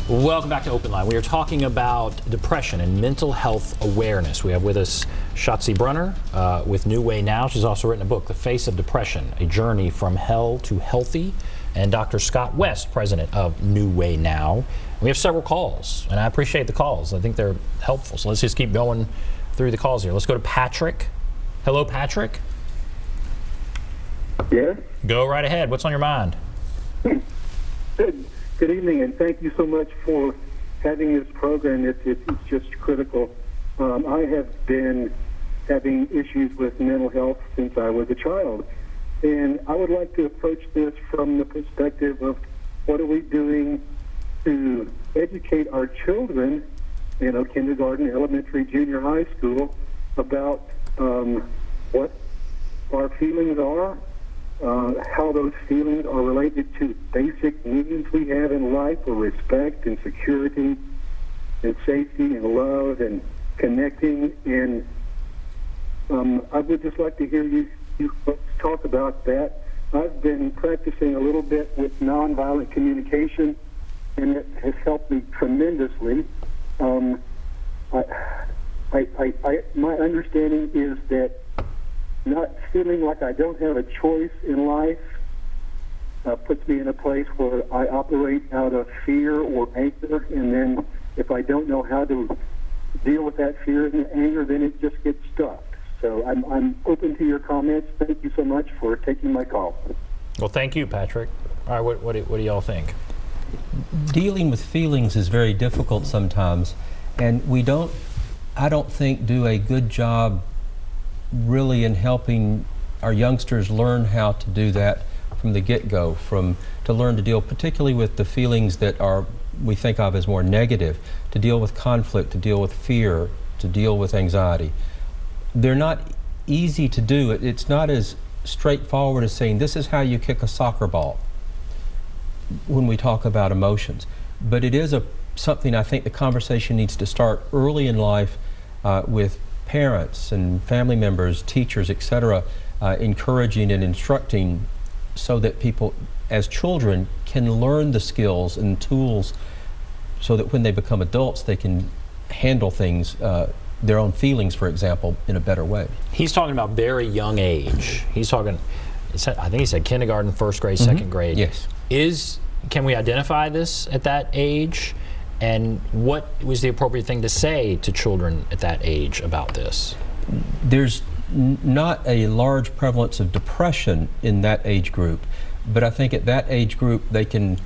Welcome back to OpenLine. We are talking about depression and mental health awareness. We have with us Schatzie Brunner with New Way Now. She's also written a book, The Face of Depression, A Journey from Hell to Healthy. And Dr. Scott West, president of New Way Now. We have several calls, and I appreciate the calls. I think they're helpful. So let's just keep going through the calls here. Let's go to Patrick. Hello, Patrick. Yes? Go right ahead. What's on your mind? Good evening, and thank you so much for having this program. It's just critical. I have been having issues with mental health since I was a child, and I would like to approach this from the perspective of what are we doing to educate our children, kindergarten, elementary, junior high school, about what our feelings are, how those feelings are related to basic needs we have in life for respect and security and safety and love and connecting. And I would just like to hear you talk about that. I've been practicing a little bit with nonviolent communication, and it has helped me tremendously. My understanding is that not feeling like I don't have a choice in life puts me in a place where I operate out of fear or anger, and then if I don't know how to deal with that fear and anger, then it just gets stuck. So I'm open to your comments. Thank you so much for taking my call. Well, thank you, Patrick. All right, what do y'all think? Dealing with feelings is very difficult sometimes, and I don't think do a good job really in helping our youngsters learn how to do that from the get-go, to learn to deal particularly with the feelings that we think of as more negative, to deal with conflict, to deal with fear, to deal with anxiety. They're not easy to do. It's not as straightforward as saying this is how you kick a soccer ball when we talk about emotions. But it is something I think the conversation needs to start early in life with parents and family members, teachers, etc., encouraging and instructing so that people, as children, can learn the skills and tools so that when they become adults, they can handle things, their own feelings, for example, in a better way. He's talking about very young age. He's talking, I think he said kindergarten, first grade, second grade. Yes. Can we identify this at that age? And what was the appropriate thing to say to children at that age about this? There's not a large prevalence of depression in that age group, but I think at that age group they can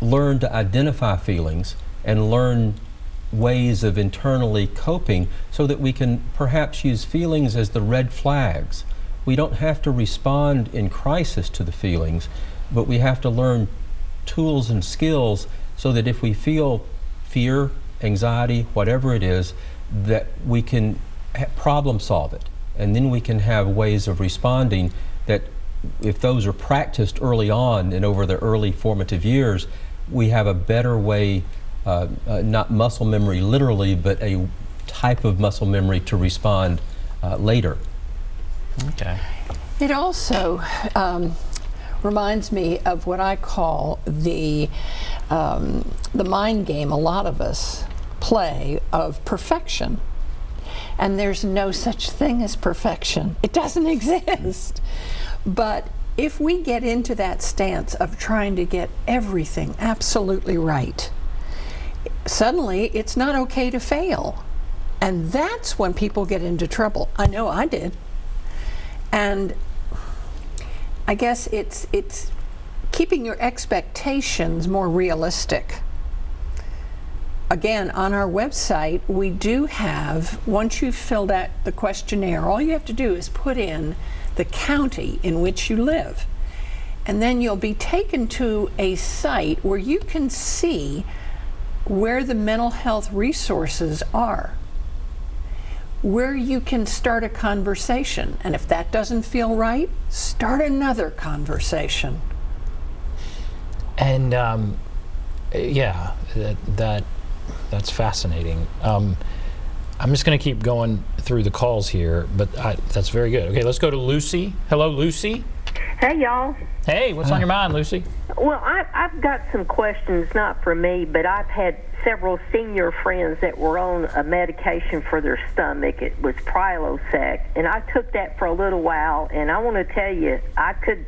learn to identify feelings and learn ways of internally coping so that we can perhaps use feelings as the red flags. We don't have to respond in crisis to the feelings, but we have to learn tools and skills so that if we feel fear, anxiety, whatever it is, that we can problem solve it. And then we can have ways of responding that if those are practiced early on and over the early formative years, we have a better way, not muscle memory literally, but a type of muscle memory to respond later. Okay. It also reminds me of what I call the mind game a lot of us play of perfection. And there's no such thing as perfection. It doesn't exist. But if we get into that stance of trying to get everything absolutely right, suddenly it's not okay to fail. And that's when people get into trouble. I know I did. And I guess it's keeping your expectations more realistic. Again, on our website, we do have, once you've filled out the questionnaire, all you have to do is put in the county in which you live. And then you'll be taken to a site where you can see where the mental health resources are, where you can start a conversation. And if that doesn't feel right, start another conversation. And yeah, that's fascinating. I'm just going to keep going through the calls here, but that's very good. Okay, let's go to Lucy. Hello, Lucy. Hey, y'all. Hey, what's on your mind, Lucy? Well, I've got some questions, not for me, but I've had several senior friends that were on a medication for their stomach. It was Prilosec, and I took that for a little while, and I want to tell you, I could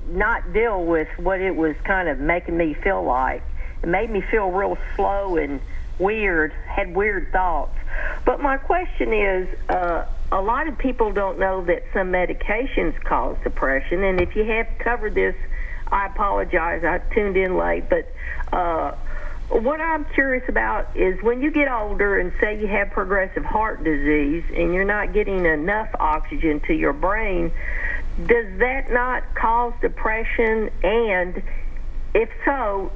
not deal with what it was kind of making me feel like. It made me feel real slow and weird, had weird thoughts. But my question is, a lot of people don't know that some medications cause depression, and if you have covered this, I apologize, I tuned in late, but what I'm curious about is when you get older and say you have progressive heart disease and you're not getting enough oxygen to your brain, does that not cause depression? And if so,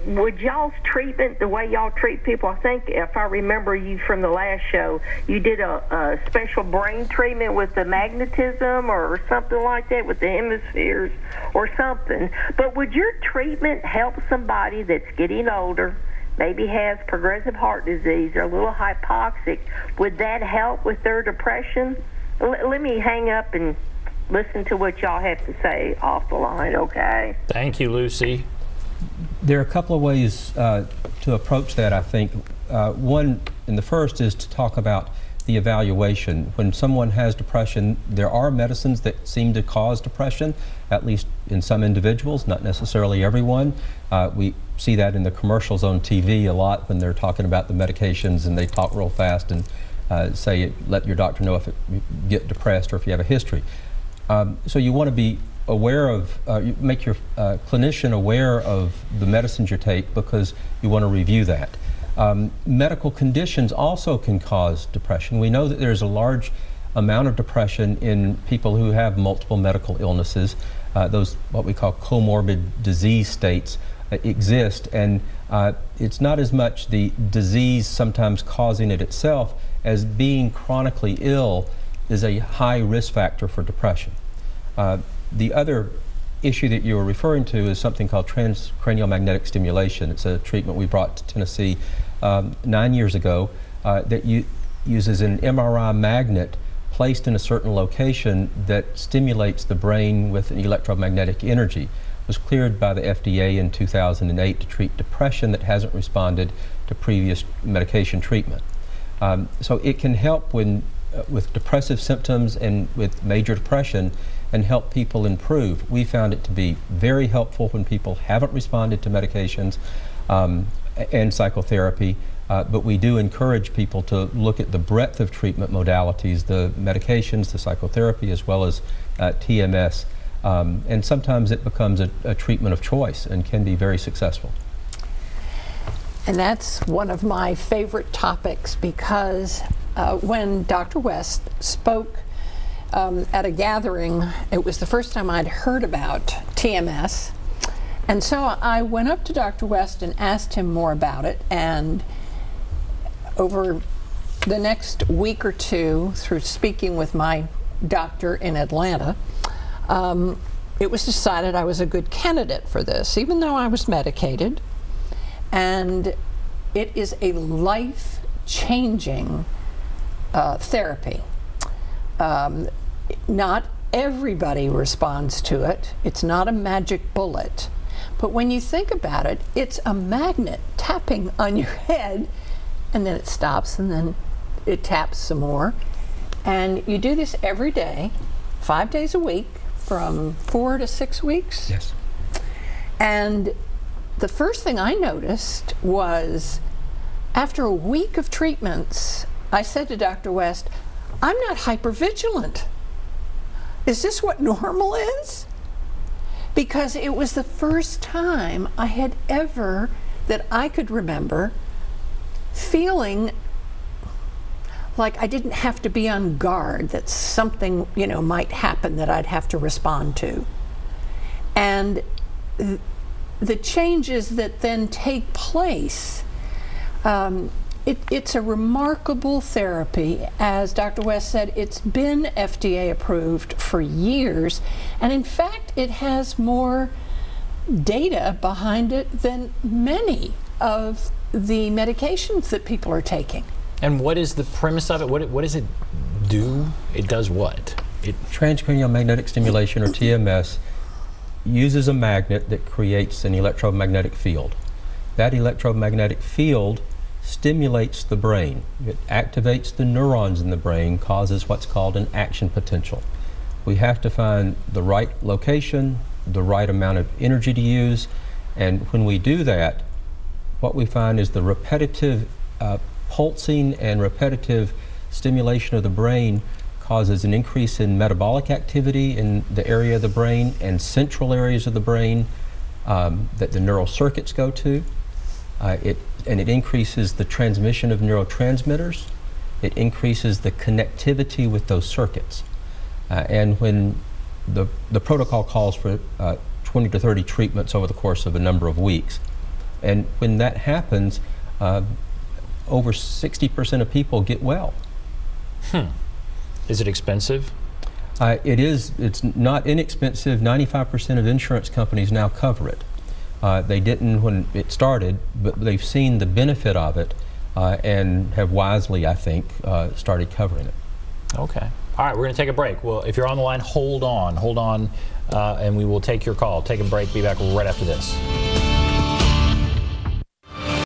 would y'all's treatment, the way y'all treat people, I think if I remember you from the last show, you did a special brain treatment with the magnetism or something like that, with the hemispheres or something. But would your treatment help somebody that's getting older, maybe has progressive heart disease or a little hypoxic? Would that help with their depression? Let me hang up and listen to what y'all have to say off the line, okay? Thank you, Lucy. There are a couple of ways to approach that, I think. One, and the first, is to talk about the evaluation. When someone has depression, there are medicines that seem to cause depression, at least in some individuals, not necessarily everyone. We see that in the commercials on TV a lot when they're talking about the medications, and they talk real fast and say, let your doctor know if you get depressed or if you have a history. So you want to be aware of, make your clinician aware of the medicines you take, because you want to review that. Medical conditions also can cause depression. We know that there's a large amount of depression in people who have multiple medical illnesses. Those, what we call comorbid disease states, exist, and it's not as much the disease sometimes causing it itself as being chronically ill is a high risk factor for depression. The other issue that you were referring to is something called transcranial magnetic stimulation. It's a treatment we brought to Tennessee 9 years ago that uses an MRI magnet placed in a certain location that stimulates the brain with an electromagnetic energy. It was cleared by the FDA in 2008 to treat depression that hasn't responded to previous medication treatment. So it can help when with depressive symptoms and with major depression, and help people improve. We found it to be very helpful when people haven't responded to medications and psychotherapy, but we do encourage people to look at the breadth of treatment modalities, the medications, the psychotherapy, as well as TMS, and sometimes it becomes a treatment of choice and can be very successful. And that's one of my favorite topics, because when Dr. West spoke at a gathering, it was the first time I'd heard about TMS. And so I went up to Dr. West and asked him more about it. And over the next week or two, through speaking with my doctor in Atlanta, it was decided I was a good candidate for this, even though I was medicated. And it is a life-changing therapy. Not everybody responds to it. It's not a magic bullet. But when you think about it, it's a magnet tapping on your head, and then it stops, and then it taps some more. And you do this every day, 5 days a week, from 4 to 6 weeks. Yes. And the first thing I noticed was, after a week of treatments, I said to Dr. West, I'm not hypervigilant. Is this what normal is? Because it was the first time I had ever, that I could remember, feeling like I didn't have to be on guard, that something, you know, might happen that I'd have to respond to. And the changes that then take place, it's a remarkable therapy. As Dr. West said, it's been FDA approved for years, and in fact it has more data behind it than many of the medications that people are taking. And what is the premise of it? What does it do? It does what? Transcranial magnetic stimulation, or TMS, uses a magnet that creates an electromagnetic field. That electromagnetic field stimulates the brain. It activates the neurons in the brain, causes what's called an action potential. We have to find the right location, the right amount of energy to use, and when we do that, what we find is the repetitive pulsing and repetitive stimulation of the brain causes an increase in metabolic activity in the area of the brain and central areas of the brain that the neural circuits go to. It increases the transmission of neurotransmitters. It increases the connectivity with those circuits. And when the protocol calls for 20 to 30 treatments over the course of a number of weeks. And when that happens, over 60% of people get well. Is it expensive? It is. It's not inexpensive. 95% of insurance companies now cover it. They didn't when it started, but they've seen the benefit of it and have wisely, I think, started covering it. Okay. All right, we're going to take a break. Well, if you're on the line, hold on, and we will take your call. Take a break, be back right after this.